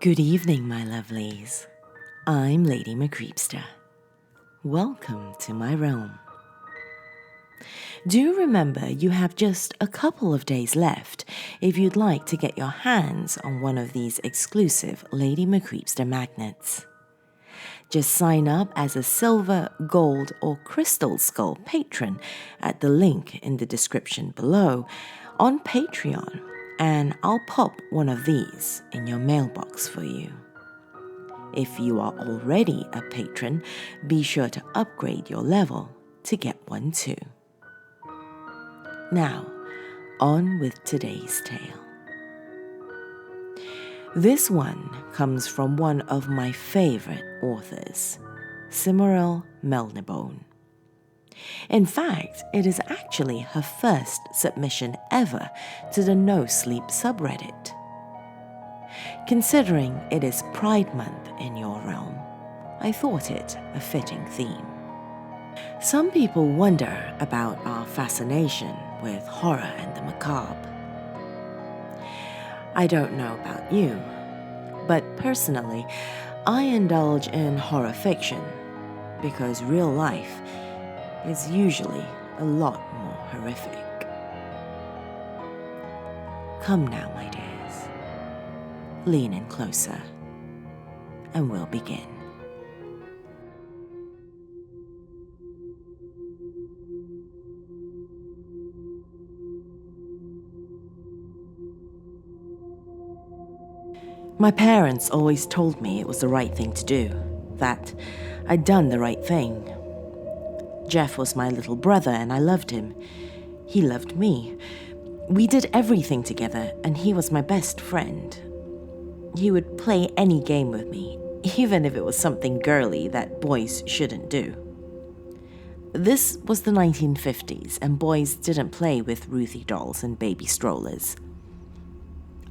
Good evening, my lovelies. I'm Lady Macreepster. Welcome to my realm. Do remember you have just a couple of days left if you'd like to get your hands on one of these exclusive Lady Macreepster magnets. Just sign up as a silver, gold, or crystal skull patron at the link in the description below on Patreon, and I'll pop one of these in your mailbox for you. If you are already a patron, be sure to upgrade your level to get one too. Now, on with today's tale. This one comes from one of my favorite authors, Simoril Melnibone. In fact, it is actually her first submission ever to the No Sleep subreddit. Considering it is Pride Month in your realm, I thought it a fitting theme. Some people wonder about our fascination with horror and the macabre. I don't know about you, but personally, I indulge in horror fiction because real life is usually a lot more horrific. Come now, my dears. Lean in closer, and we'll begin. My parents always told me it was the right thing to do, that I'd done the right thing. Jeff was my little brother and I loved him. He loved me. We did everything together and he was my best friend. He would play any game with me, even if it was something girly that boys shouldn't do. This was the 1950s and boys didn't play with Ruthie dolls and baby strollers.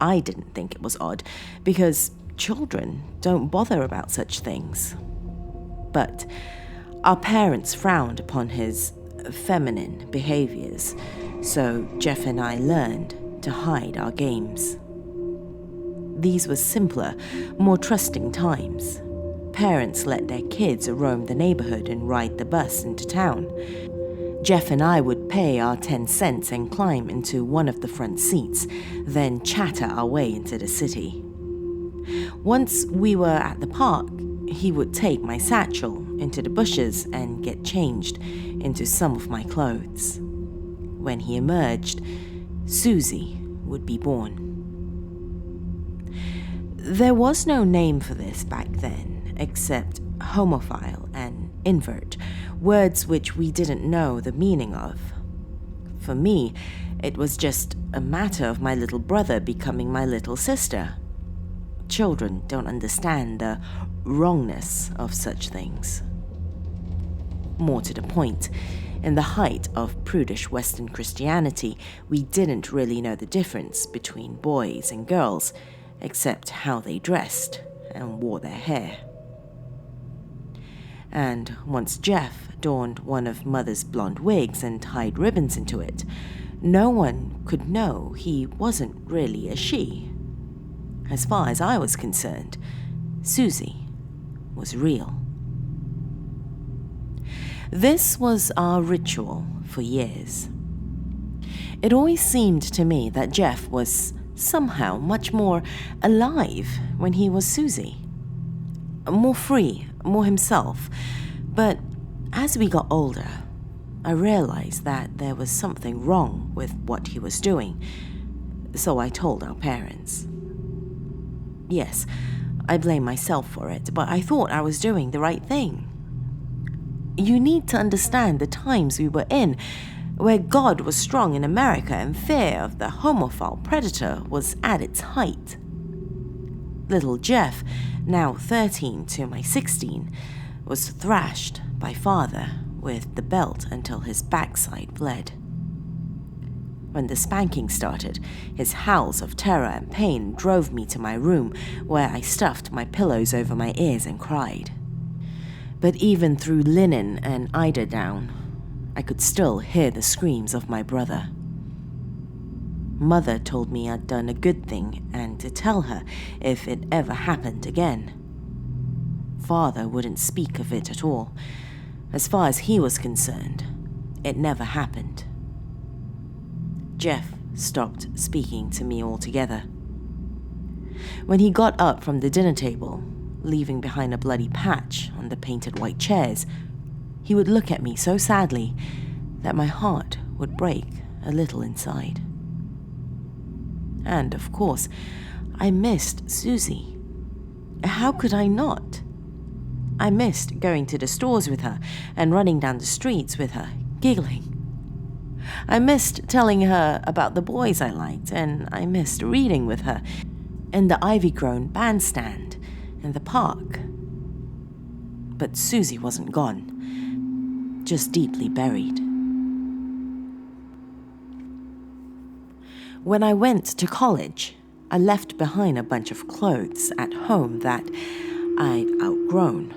I didn't think it was odd because children don't bother about such things. But our parents frowned upon his feminine behaviors, so Jeff and I learned to hide our games. These were simpler, more trusting times. Parents let their kids roam the neighborhood and ride the bus into town. Jeff and I would pay our 10 cents and climb into one of the front seats, then chatter our way into the city. Once we were at the park, he would take my satchel into the bushes and get changed into some of my clothes. When he emerged, Susie would be born. There was no name for this back then, except homophile and invert, words which we didn't know the meaning of. For me, it was just a matter of my little brother becoming my little sister. Children don't understand the wrongness of such things. More to the point, in the height of prudish Western Christianity, we didn't really know the difference between boys and girls, except how they dressed and wore their hair. And once Jeff donned one of Mother's blonde wigs and tied ribbons into it, no one could know he wasn't really a she. As far as I was concerned, Susie was real. This was our ritual for years. It always seemed to me that Jeff was somehow much more alive when he was Susie. More free, more himself. But as we got older, I realized that there was something wrong with what he was doing. So I told our parents. Yes, I blame myself for it, but I thought I was doing the right thing. You need to understand the times we were in, where God was strong in America and fear of the homophile predator was at its height. Little Jeff, now 13 to my 16, was thrashed by father with the belt until his backside bled. When the spanking started, his howls of terror and pain drove me to my room, where I stuffed my pillows over my ears and cried. But even through linen and eiderdown, I could still hear the screams of my brother. Mother told me I'd done a good thing and to tell her if it ever happened again. Father wouldn't speak of it at all. As far as he was concerned, it never happened. Jeff stopped speaking to me altogether. When he got up from the dinner table, leaving behind a bloody patch on the painted white chairs, he would look at me so sadly that my heart would break a little inside. And, of course, I missed Susie. How could I not? I missed going to the stores with her and running down the streets with her, giggling. I missed telling her about the boys I liked, and I missed reading with her in the ivy-grown bandstand in the park. But Susie wasn't gone, just deeply buried. When I went to college, I left behind a bunch of clothes at home that I'd outgrown.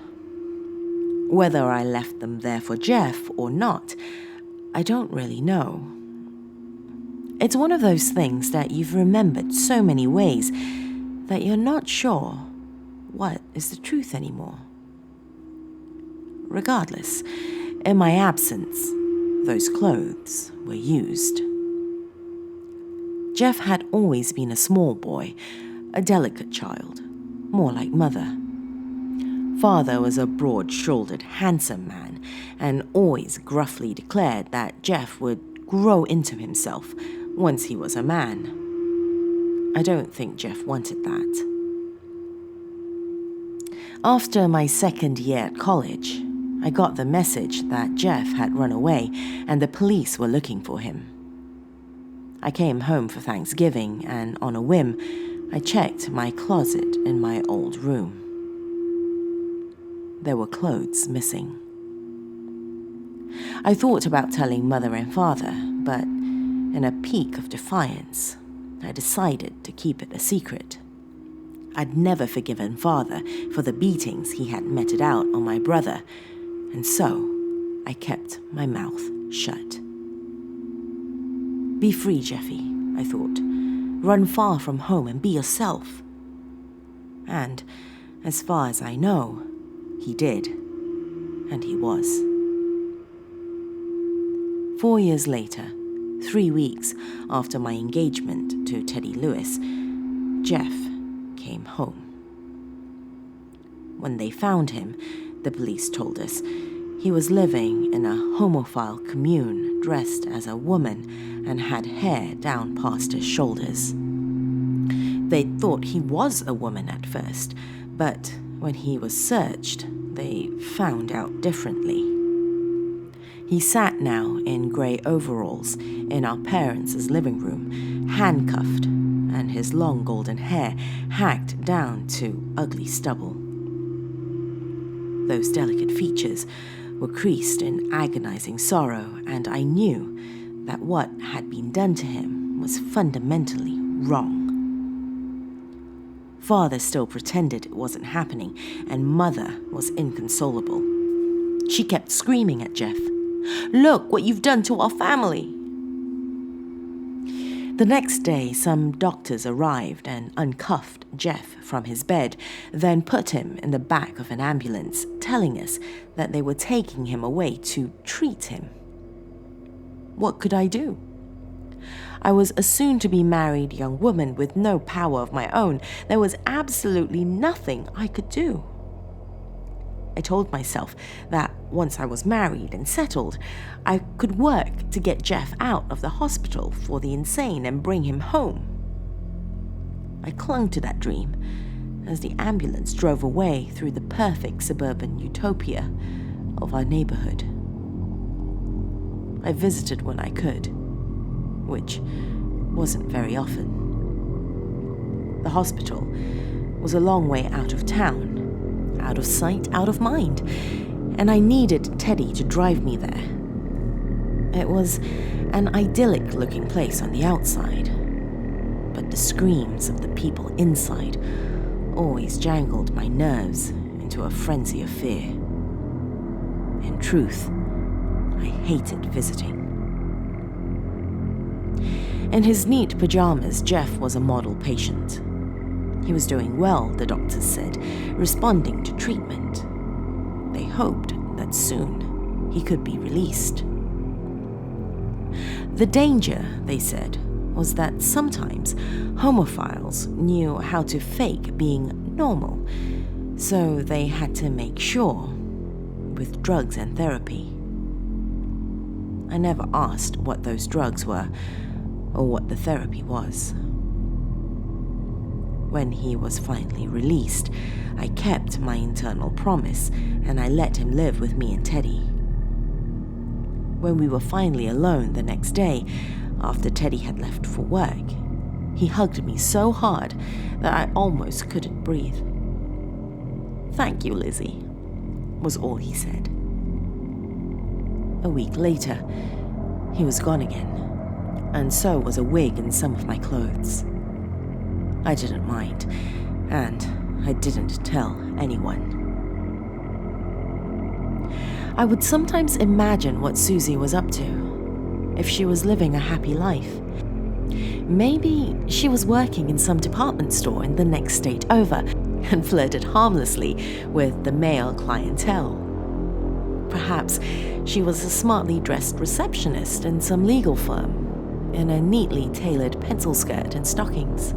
Whether I left them there for Jeff or not, I don't really know. It's one of those things that you've remembered so many ways that you're not sure what is the truth anymore. Regardless, in my absence, those clothes were used. Jeff had always been a small boy, a delicate child, more like Mother. Father was a broad-shouldered, handsome man, and always gruffly declared that Jeff would grow into himself once he was a man. I don't think Jeff wanted that. After my second year at college, I got the message that Jeff had run away and the police were looking for him. I came home for Thanksgiving, and on a whim, I checked my closet in my old room. There were clothes missing. I thought about telling Mother and Father, but in a peak of defiance, I decided to keep it a secret. I'd never forgiven Father for the beatings he had meted out on my brother, and so I kept my mouth shut. Be free, Jeffy, I thought. Run far from home and be yourself. And, as far as I know, he did, and he was. 4 years later, 3 weeks after my engagement to Teddy Lewis, Jeff came home. When they found him, the police told us, he was living in a homophile commune dressed as a woman and had hair down past his shoulders. They thought he was a woman at first, but when he was searched, they found out differently. He sat now in grey overalls in our parents' living room, handcuffed, and his long golden hair hacked down to ugly stubble. Those delicate features were creased in agonizing sorrow, and I knew that what had been done to him was fundamentally wrong. Father still pretended it wasn't happening, and Mother was inconsolable. She kept screaming at Jeff, "Look what you've done to our family!" The next day, some doctors arrived and uncuffed Jeff from his bed, then put him in the back of an ambulance, telling us that they were taking him away to treat him. What could I do? I was a soon-to-be married young woman with no power of my own. There was absolutely nothing I could do. I told myself that once I was married and settled, I could work to get Jeff out of the hospital for the insane and bring him home. I clung to that dream as the ambulance drove away through the perfect suburban utopia of our neighborhood. I visited when I could, which wasn't very often. The hospital was a long way out of town, out of sight, out of mind, and I needed Teddy to drive me there. It was an idyllic-looking place on the outside, but the screams of the people inside always jangled my nerves into a frenzy of fear. In truth, I hated visiting. In his neat pajamas, Jeff was a model patient. He was doing well, the doctors said, responding to treatment. They hoped that soon he could be released. The danger, they said, was that sometimes homophiles knew how to fake being normal, so they had to make sure with drugs and therapy. I never asked what those drugs were or what the therapy was. When he was finally released, I kept my internal promise and I let him live with me and Teddy. When we were finally alone the next day, after Teddy had left for work, he hugged me so hard that I almost couldn't breathe. "Thank you, Lizzie," was all he said. A week later, he was gone again, and so was a wig and some of my clothes. I didn't mind, and I didn't tell anyone. I would sometimes imagine what Susie was up to, if she was living a happy life. Maybe she was working in some department store in the next state over and flirted harmlessly with the male clientele. Perhaps she was a smartly dressed receptionist in some legal firm, in a neatly tailored pencil skirt and stockings.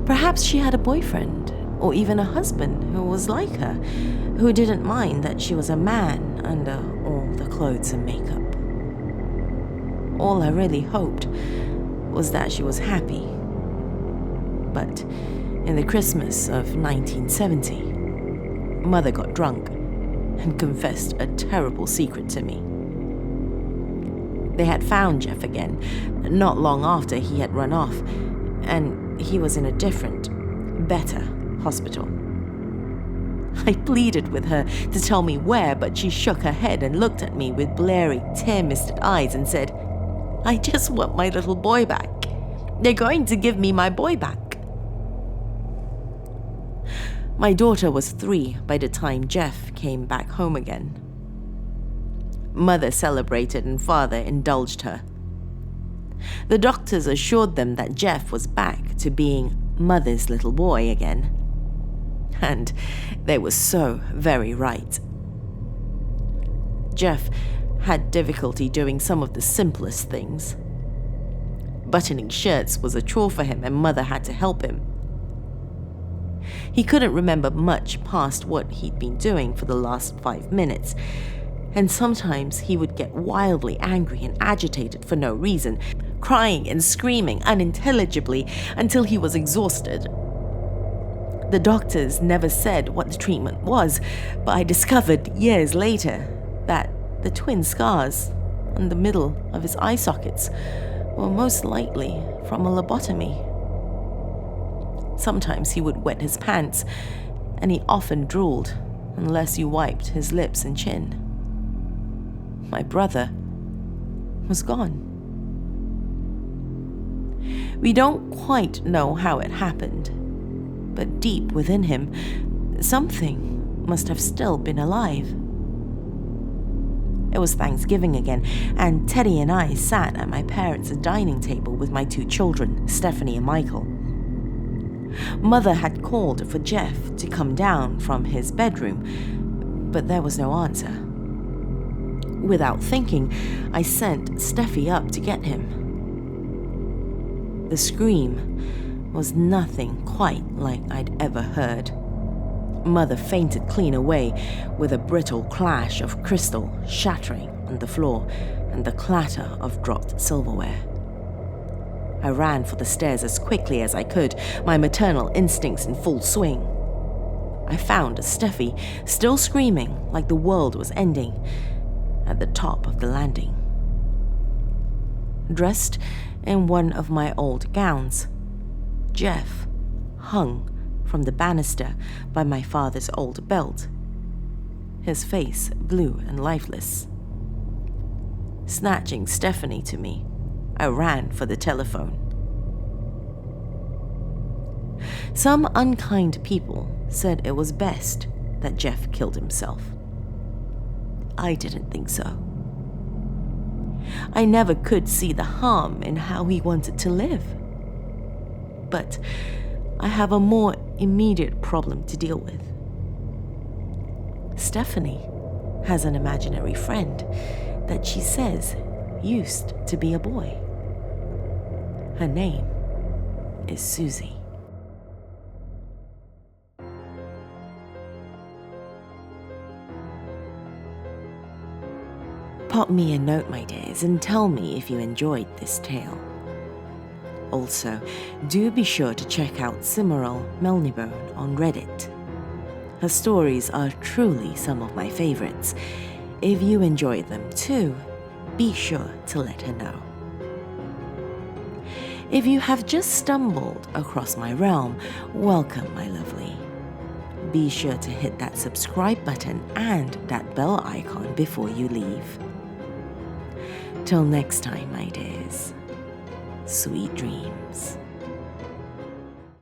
Perhaps she had a boyfriend, or even a husband who was like her, who didn't mind that she was a man under all the clothes and makeup. All I really hoped was that she was happy. But in the Christmas of 1970, Mother got drunk and confessed a terrible secret to me. They had found Jeff again, not long after he had run off, and he was in a different, better hospital. I pleaded with her to tell me where, but she shook her head and looked at me with bleary, tear-misted eyes and said, "I just want my little boy back. They're going to give me my boy back." My daughter was 3 by the time Jeff came back home again. Mother celebrated and father indulged her. The doctors assured them that Jeff was back to being Mother's little boy again. And they were so very right. Jeff had difficulty doing some of the simplest things. Buttoning shirts was a chore for him and Mother had to help him. He couldn't remember much past what he'd been doing for the last 5 minutes, and sometimes he would get wildly angry and agitated for no reason, crying and screaming unintelligibly until he was exhausted. The doctors never said what the treatment was, but I discovered years later that the twin scars on the middle of his eye sockets were most likely from a lobotomy. Sometimes he would wet his pants, and he often drooled unless you wiped his lips and chin. My brother was gone. We don't quite know how it happened, but deep within him, something must have still been alive. It was Thanksgiving again, and Teddy and I sat at my parents' dining table with my 2 children, Stephanie and Michael. Mother had called for Jeff to come down from his bedroom, but there was no answer. Without thinking, I sent Steffi up to get him. The scream was nothing quite like I'd ever heard. Mother fainted clean away with a brittle clash of crystal shattering on the floor and the clatter of dropped silverware. I ran for the stairs as quickly as I could, my maternal instincts in full swing. I found Steffi still screaming like the world was ending at the top of the landing. Dressed in one of my old gowns, Jeff hung from the banister by my father's old belt, his face blue and lifeless. Snatching Stephanie to me, I ran for the telephone. Some unkind people said it was best that Jeff killed himself. I didn't think so. I never could see the harm in how he wanted to live. But I have a more immediate problem to deal with. Stephanie has an imaginary friend that she says used to be a boy. Her name is Susie. Pop me a note, my dears, and tell me if you enjoyed this tale. Also, do be sure to check out Cimarel Melnibone on Reddit. Her stories are truly some of my favorites. If you enjoy them too, be sure to let her know. If you have just stumbled across my realm, welcome, my lovely. Be sure to hit that subscribe button and that bell icon before you leave. Till next time, my dears, sweet dreams.